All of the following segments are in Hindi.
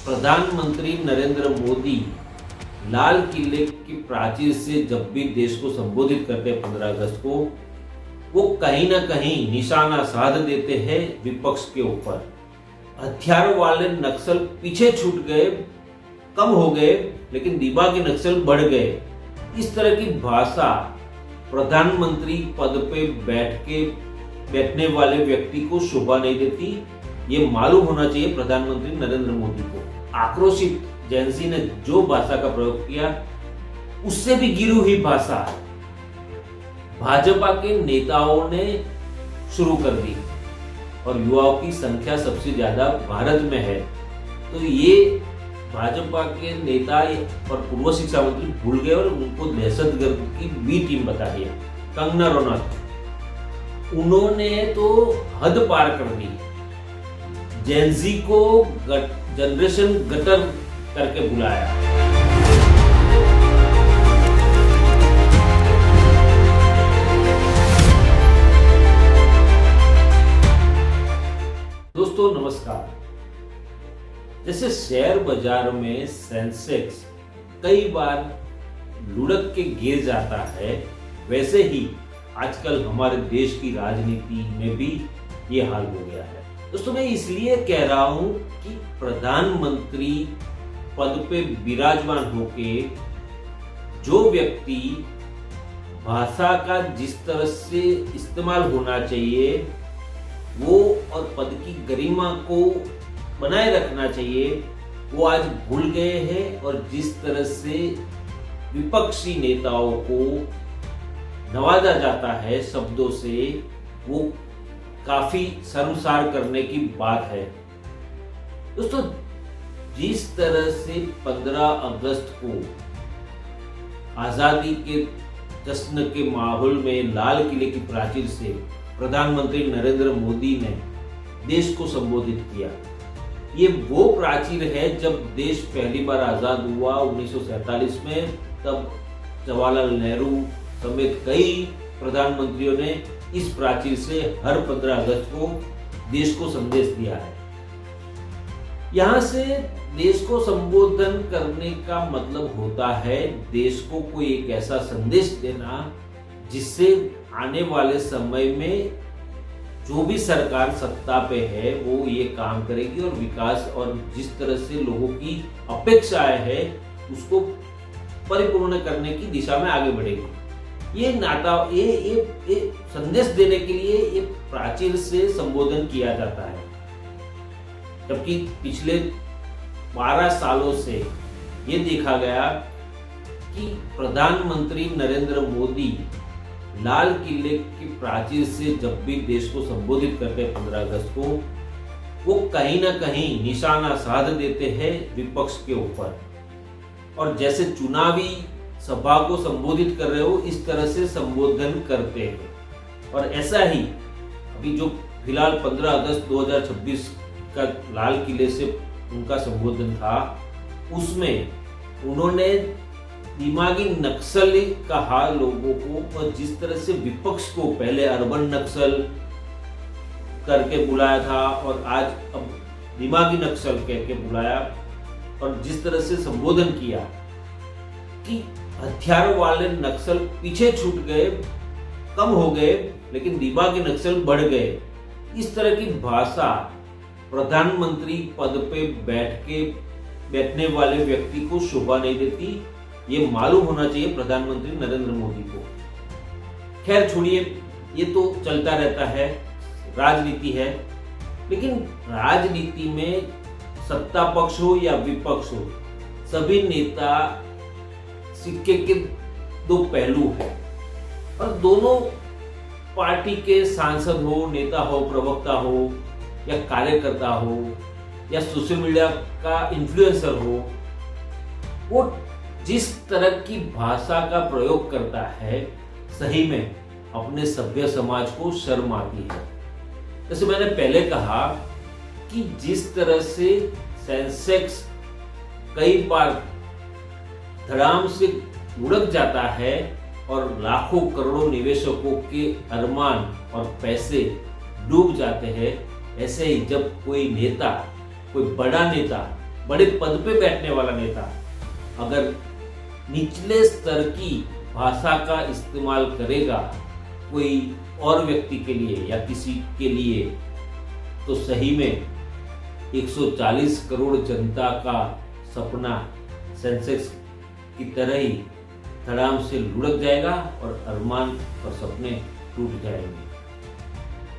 प्रधानमंत्री नरेंद्र मोदी लाल किले की प्राचीर से जब भी देश को संबोधित करते हैं 15 अगस्त को, वो कहीं ना कहीं निशाना साध देते हैं विपक्ष के ऊपर। हथियारों वाले नक्सल पीछे छूट गए, कम हो गए, लेकिन दिमागी नक्सल बढ़ गए। इस तरह की भाषा प्रधानमंत्री पद पे बैठने वाले व्यक्ति को शोभा नहीं देती। ये मालूम होना चाहिए प्रधानमंत्री नरेंद्र मोदी को। आक्रोशित जेनजी ने जो भाषा का प्रयोग किया, उससे भी गिरी हुई भाषा भाजपा के नेताओं ने शुरू कर दी और युवाओं की संख्या सबसे ज्यादा भारत में है। तो ये भाजपा के नेता और पूर्व शिक्षा मंत्री भूल गए और उनको दहशतगर्द की बी टीम बता दिया। कंगना रनौत, उन्होंने तो हद पार कर दी। जेनजी को जनरेशन गटर करके बुलाया। दोस्तों नमस्कार। जैसे शेयर बाजार में सेंसेक्स कई बार लुढ़क के गिर जाता है, वैसे ही आजकल हमारे देश की राजनीति में भी ये हाल हो गया है। दोस्तों मैं इसलिए कह रहा हूं कि प्रधानमंत्री पद पे विराजमान होके जो व्यक्ति भाषा का जिस तरह से इस्तेमाल होना चाहिए वो और पद की गरिमा को बनाए रखना चाहिए, वो आज भूल गए हैं। और जिस तरह से विपक्षी नेताओं को नवाजा जाता है शब्दों से, वो काफी शर्मसार करने की बात है। दोस्तों जिस तरह से 15 अगस्त को आजादी के जश्न के माहौल में लाल किले की प्राचीर से प्रधानमंत्री नरेंद्र मोदी ने देश को संबोधित किया, ये वो प्राचीर है जब देश पहली बार आजाद हुआ 1947 में। तब जवाहरलाल नेहरू समेत कई प्रधानमंत्रियों ने इस प्राचीर से हर 15 अगस्त को देश को संदेश दिया है। यहां से देश को संबोधन करने का मतलब होता है देश को कोई एक ऐसा संदेश देना जिससे आने वाले समय में जो भी सरकार सत्ता पे है वो ये काम करेगी और विकास और जिस तरह से लोगों की अपेक्षाएं है उसको परिपूर्ण करने की दिशा में आगे बढ़ेगी। ये नाता ये संदेश देने के लिए ये प्राचीर से संबोधन किया जाता है। जबकि पिछले 12 सालों से ये देखा गया कि प्रधानमंत्री नरेंद्र मोदी लाल किले की प्राचीर से जब भी देश को संबोधित करते हैं 15 अगस्त को, वो कहीं ना कहीं निशाना साध देते हैं विपक्ष के ऊपर। और जैसे चुनावी सभा को संबोधित कर रहे हो इस तरह से संबोधन करते हैं। और ऐसा ही अभी जो फिलहाल 15 अगस्त 2026 का लाल किले से उनका संबोधन था, उसमें उन्होंने दिमागी नक्सली कहा लोगों को। और जिस तरह से विपक्ष को पहले अर्बन नक्सल करके बुलाया था और आज अब दिमागी नक्सल कह के बुलाया, और जिस तरह से संबोधन किया कि हथियारों वाले नक्सल पीछे छूट गए, कम हो गए, लेकिन दिमागी नक्सल बढ़ गए। इस तरह की भाषा प्रधानमंत्री पद पे बैठने वाले व्यक्ति को शोभा नहीं देती। ये मालूम होना चाहिए प्रधानमंत्री नरेंद्र मोदी को। खैर छोड़िए, ये तो चलता रहता है, राजनीति है। लेकिन राजनीति में सत्ता पक्ष हो या विपक्ष हो, सभी नेता सिक्के के दो पहलू हैं। और दोनों पार्टी के सांसद हो, नेता हो, प्रवक्ता हो या कार्यकर्ता हो या सोशल मीडिया का इन्फ्लुएंसर हो, वो जिस तरह की भाषा का प्रयोग करता है, सही में अपने सभ्य समाज को शर्म आती है। जैसे मैंने पहले कहा कि जिस तरह से सेंसेक्स कई बार धड़ाम से लुढ़क जाता है और लाखों करोड़ों निवेशकों के अरमान और पैसे डूब जाते हैं, ऐसे ही जब कोई नेता, कोई बड़ा नेता बड़े पद पे बैठने वाला नेता अगर निचले स्तर की भाषा का इस्तेमाल करेगा कोई और व्यक्ति के लिए या किसी के लिए, तो सही में 140 करोड़ जनता का सपना सेंसेक्स की तरह ही धड़ाम से लुढ़क जाएगा और अरमान और सपने टूट जाएंगे।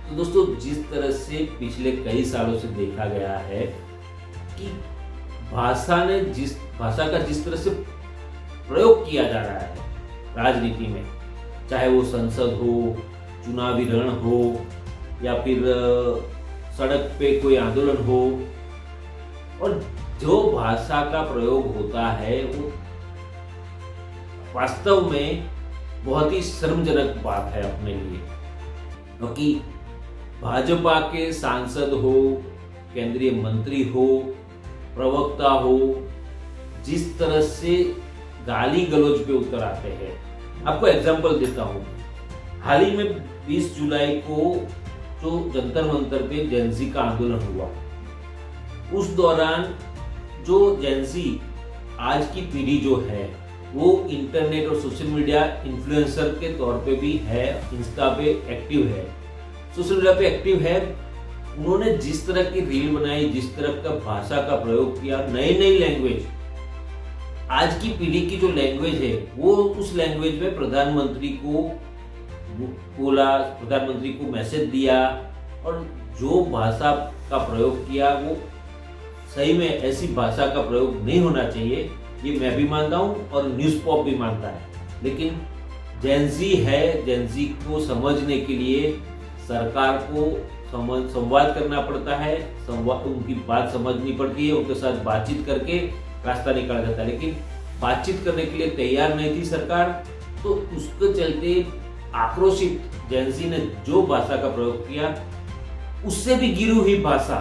तो दोस्तों, जिस तरह से पिछले कई सालों से देखा गया है कि भाषा का जिस तरह से प्रयोग किया जा रहा है राजनीति में, चाहे वो संसद हो, चुनावी रण हो या फिर सड़क पे कोई आंदोलन हो, और जो भाषा का प्रयोग होता है वो वास्तव में बहुत ही शर्मजनक बात है अपने लिए। क्योंकि भाजपा के सांसद हो, केंद्रीय मंत्री हो, प्रवक्ता हो, जिस तरह से गाली गलौज पे उतर आते हैं। आपको एग्जांपल देता हूं। हाल ही में 20 जुलाई को जो जंतर मंतर पे जेंजी का आंदोलन हुआ, उस दौरान जो जेंजी आज की पीढ़ी जो है वो इंटरनेट और सोशल मीडिया इन्फ्लुएंसर के तौर पे भी है, इंस्टा पे एक्टिव है, सोशल मीडिया पे एक्टिव है। उन्होंने जिस तरह की रील बनाई, जिस तरह का भाषा का प्रयोग किया, नई नई लैंग्वेज, आज की पीढ़ी की जो लैंग्वेज है वो उस लैंग्वेज में प्रधानमंत्री को बोला, प्रधानमंत्री को मैसेज दिया, और जो भाषा का प्रयोग किया वो सही में ऐसी भाषा का प्रयोग नहीं होना चाहिए, ये मैं भी मानता हूँ और न्यूज़ पॉप भी मानता है। लेकिन जेंजी है, जेंजी को समझने के लिए सरकार को संवाद करना पड़ता है, उनकी बात समझनी पड़ती है, उनके साथ बातचीत करके रास्ता निकाला जाता है। लेकिन बातचीत करने के लिए तैयार नहीं थी सरकार, तो उसके चलते आक्रोशित जेंजी ने जो भाषा का प्रयोग किया, उससे भी गिरी हुई भाषा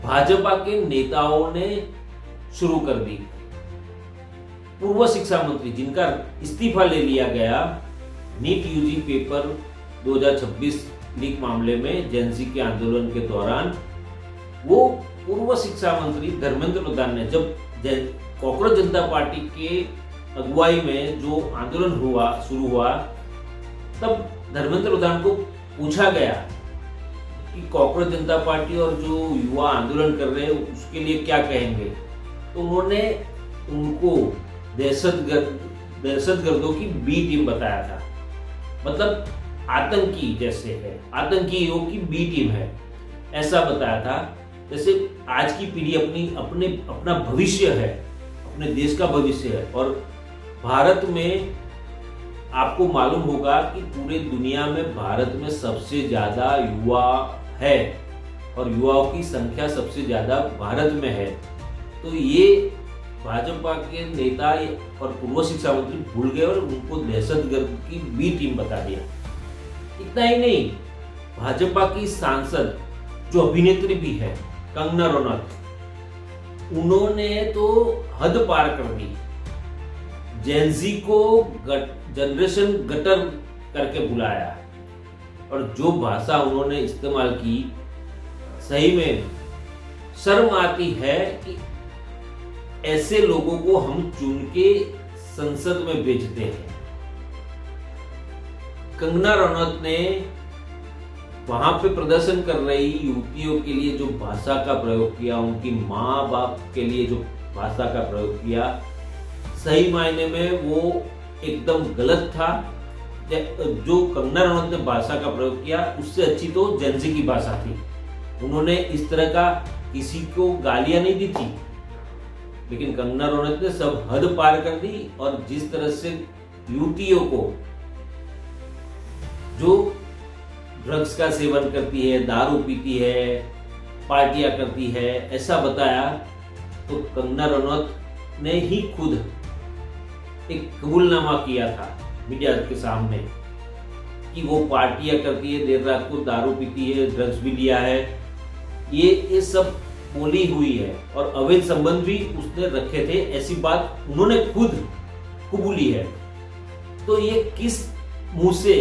भाजपा के नेताओं ने शुरू कर दी। पूर्व शिक्षा मंत्री जिनका इस्तीफा ले लिया गया नीट यूजी पेपर 2026 लीक मामले में जेंजी के आंदोलन के दौरान, वो पूर्व शिक्षा मंत्री धर्मेंद्र प्रधान ने जब कॉकरोच जनता पार्टी के अगुवाई में जो आंदोलन शुरू हुआ, तब धर्मेंद्र प्रधान को पूछा गया कि कॉकरोच जनता पार्टी और जो युवा आंदोलन कर रहे हैं उसके लिए क्या कहेंगे, तो उन्होंने उनको दहशतगर्दों की बी टीम बताया था। मतलब आतंकी जैसे है, आतंकियों की बी टीम है, ऐसा बताया था। जैसे आज की पीढ़ी अपना भविष्य है, अपने देश का भविष्य है, और भारत में आपको मालूम होगा कि पूरे दुनिया में भारत में सबसे ज्यादा युवा है और युवाओं की संख्या सबसे ज्यादा भारत में है। तो ये भाजपा के नेता और पूर्व शिक्षा मंत्री भूल गए और उनको दहशतगर्द की बी टीम बता दिया। इतना ही नहीं, भाजपा की सांसद जो अभिनेत्री भी है कंगना रनौत, उन्होंने तो हद पार कर दी, जेंजी को जनरेशन गटर करके बुलाया, और जो भाषा उन्होंने इस्तेमाल की, सही में शर्म आती है कि ऐसे लोगों को हम चुन के संसद में भेजते हैं। कंगना रनौत ने वहां पे प्रदर्शन कर रही युवतियों के लिए जो भाषा का प्रयोग किया, उनकी माँ बाप के लिए जो भाषा का प्रयोग किया, सही मायने में वो एकदम गलत था। जो कंगना रनौत ने भाषा का प्रयोग किया, उससे अच्छी तो जेंजी की भाषा थी। उन्होंने इस तरह का किसी को गालियां नहीं दी थी, लेकिन कंगना रनौत ने सब हद पार कर दी, और जिस तरह से युवतियों को जो ड्रग्स का सेवन करती है, दारू पीती है, पार्टियां करती है, ऐसा बताया, तो कंगना रनौत ने ही खुद एक कबूलनामा किया था मीडिया के सामने कि वो पार्टियां करती है, देर रात को दारू पीती है, ड्रग्स भी लिया है, ये सब बोली हुई है, और अवैध संबंध भी उसने रखे थे, ऐसी बात उन्होंने खुद कबूली है। तो ये किस मुंह से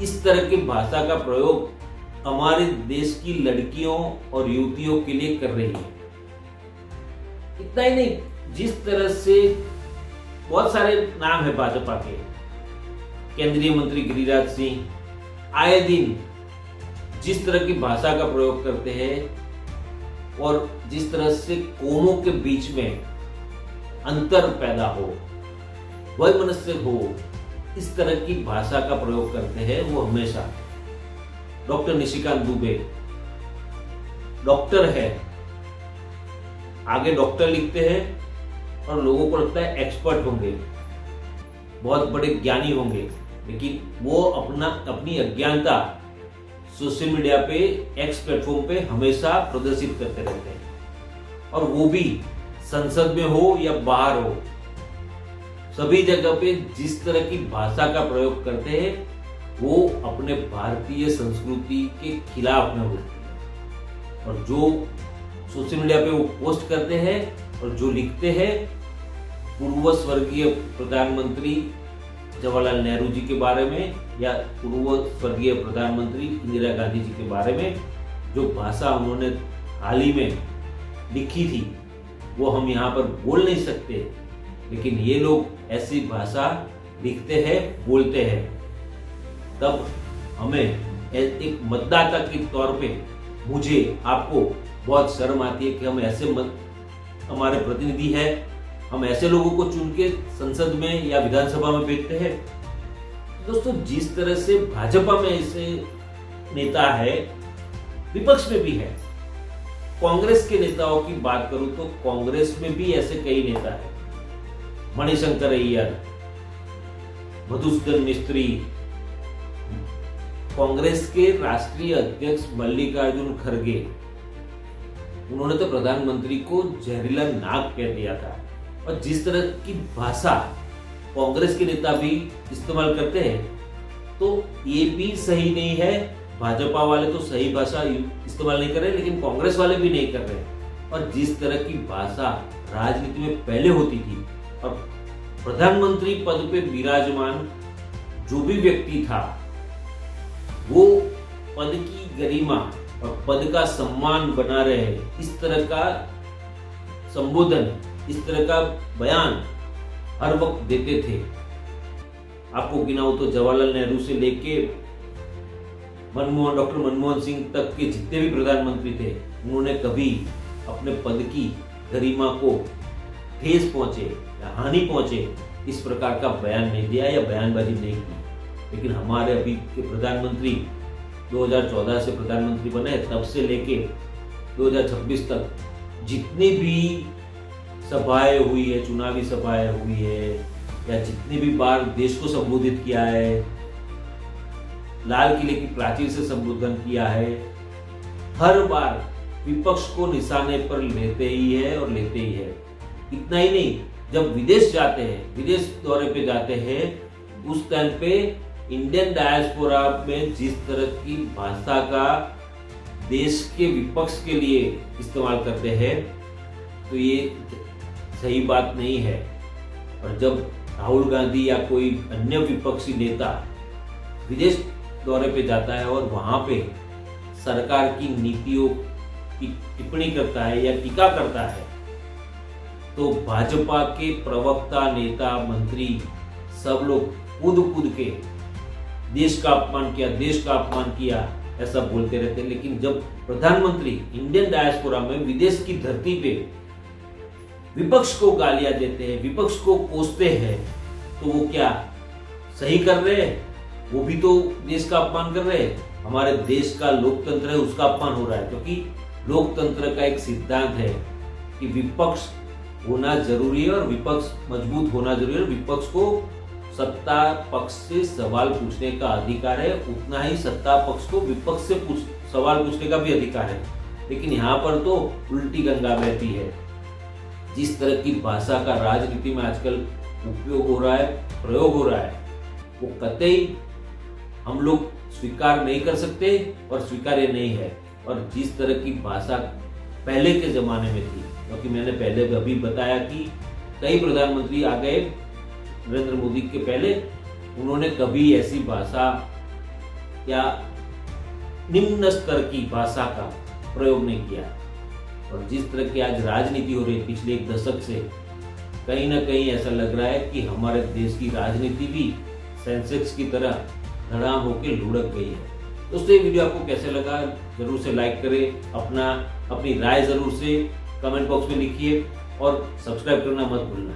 इस तरह की भाषा का प्रयोग हमारे देश की लड़कियों और युवतियों के लिए कर रही है? इतना ही नहीं, जिस तरह से बहुत सारे नाम है भाजपा के, केंद्रीय मंत्री गिरिराज सिंह आए दिन जिस तरह की भाषा का प्रयोग करते हैं और जिस तरह से कौमों के बीच में अंतर पैदा हो, वैमनस्य हो, इस तरह की भाषा का प्रयोग करते हैं वो हमेशा। डॉक्टर निशिकांत दुबे डॉक्टर है, आगे डॉक्टर लिखते हैं और लोगों को लगता है एक्सपर्ट होंगे, बहुत बड़े ज्ञानी होंगे, लेकिन वो अपनी अज्ञानता सोशल मीडिया पे, एक्स प्लेटफॉर्म पे हमेशा प्रदर्शित करते रहते हैं। और वो भी संसद में हो या बाहर हो, सभी जगह पे जिस तरह की भाषा का प्रयोग करते हैं वो अपने भारतीय संस्कृति के खिलाफ में होती है। और जो सोशल मीडिया पे वो पोस्ट करते हैं और जो लिखते हैं पूर्व स्वर्गीय प्रधानमंत्री जवाहरलाल नेहरू जी के बारे में या पूर्व स्वर्गीय प्रधानमंत्री इंदिरा गांधी जी के बारे में, जो भाषा उन्होंने हाल ही में लिखी थी वो हम यहाँ पर बोल नहीं सकते, लेकिन ये लोग ऐसी भाषा लिखते हैं, बोलते हैं। तब हमें एक मतदाता के तौर पे मुझे, आपको बहुत शर्म आती है कि हम ऐसे हमारे प्रतिनिधि है, हम ऐसे लोगों को चुन के संसद में या विधानसभा में भेजते हैं। दोस्तों, जिस तरह से भाजपा में ऐसे नेता है, विपक्ष में भी है। कांग्रेस के नेताओं की बात करूं तो कांग्रेस में भी ऐसे कई नेता हैं, मणिशंकर अय्यर, मधुसूदन मिस्त्री, कांग्रेस के राष्ट्रीय अध्यक्ष मल्लिकार्जुन खड़गे, उन्होंने तो प्रधानमंत्री को जहरीला नाक कह दिया था। और जिस तरह की भाषा कांग्रेस के नेता भी इस्तेमाल करते हैं, तो ये भी सही नहीं है। भाजपा वाले तो सही भाषा इस्तेमाल नहीं कर रहे, लेकिन कांग्रेस वाले भी नहीं कर रहे। और जिस तरह की भाषा राजनीति में पहले होती थी और प्रधानमंत्री पद पे विराजमान जो भी व्यक्ति था, वो पद की गरिमा और पद का सम्मान बना रहे, इस तरह का संबोधन, इस तरह का बयान हर वक्त देते थे। आपको गिनाऊं तो जवाहरलाल नेहरू से लेके डॉक्टर मनमोहन सिंह तक के जितने भी प्रधानमंत्री थे, उन्होंने कभी अपने पद की गरिमा को ठेस पहुंचे या हानि पहुंचे इस प्रकार का बयान नहीं दिया या बयानबाजी नहीं की। लेकिन हमारे अभी के प्रधानमंत्री 2014 से प्रधानमंत्री बने, तब से लेके 2026 तक जितनी भी सभाएं हुई है, चुनावी सभाएं हुई है, या जितनी भी बार देश को संबोधित किया है, लाल किले की प्राचीर से संबोधन किया है, हर बार विपक्ष को निशाने पर लेते ही है और लेते ही है। इतना ही नहीं, जब विदेश जाते हैं, विदेश दौरे पे जाते हैं, उस टाइम पे इंडियन डायस्पोरा में जिस तरह की भाषा का देश के विपक्ष के लिए इस्तेमाल करते हैं, तो ये सही बात नहीं है। और जब राहुल गांधी या कोई अन्य विपक्षी नेता विदेश दौरे पे जाता है और वहां पे सरकार की नीतियों की टिप्पणी करता है या टीका करता है, तो भाजपा के प्रवक्ता, नेता, मंत्री सब लोग कूद के देश का अपमान किया, देश का अपमान किया, ऐसा बोलते रहते हैं। लेकिन जब प्रधानमंत्री इंडियन डायस्पोरा में विदेश की धरती पे विपक्ष को गालियां देते हैं, विपक्ष को कोसते हैं, तो वो क्या सही कर रहे हैं? वो भी तो देश का अपमान कर रहे हैं। हमारे देश का लोकतंत्र है, उसका अपमान हो रहा है, क्योंकि लोकतंत्र का एक सिद्धांत है कि विपक्ष होना जरूरी है और विपक्ष मजबूत होना जरूरी है। विपक्ष को सत्ता पक्ष से सवाल पूछने का अधिकार है, उतना ही सत्ता पक्ष को विपक्ष से सवाल पूछने का भी अधिकार है। लेकिन यहाँ पर तो उल्टी गंगा बहती है। जिस तरह की भाषा का राजनीति में आजकल उपयोग हो रहा है, प्रयोग हो रहा है, वो कतई हम लोग स्वीकार नहीं कर सकते और स्वीकार्य नहीं है। और जिस तरह की भाषा पहले के जमाने में थी, क्योंकि मैंने पहले अभी बताया कि कई प्रधानमंत्री आ गए नरेंद्र मोदी के पहले, उन्होंने कभी ऐसी भाषा या निम्न स्तर की भाषा का प्रयोग नहीं किया। और जिस तरह की आज राजनीति हो रही है पिछले एक दशक से, कहीं ना कहीं ऐसा लग रहा है कि हमारे देश की राजनीति भी सेंसेक्स की तरह धड़ाम होकर लुढ़क गई है। दोस्तों, ये वीडियो आपको कैसे लगा जरूर से लाइक करें, अपनी राय जरूर से कमेंट बॉक्स में लिखिए और सब्सक्राइब करना मत भूलना।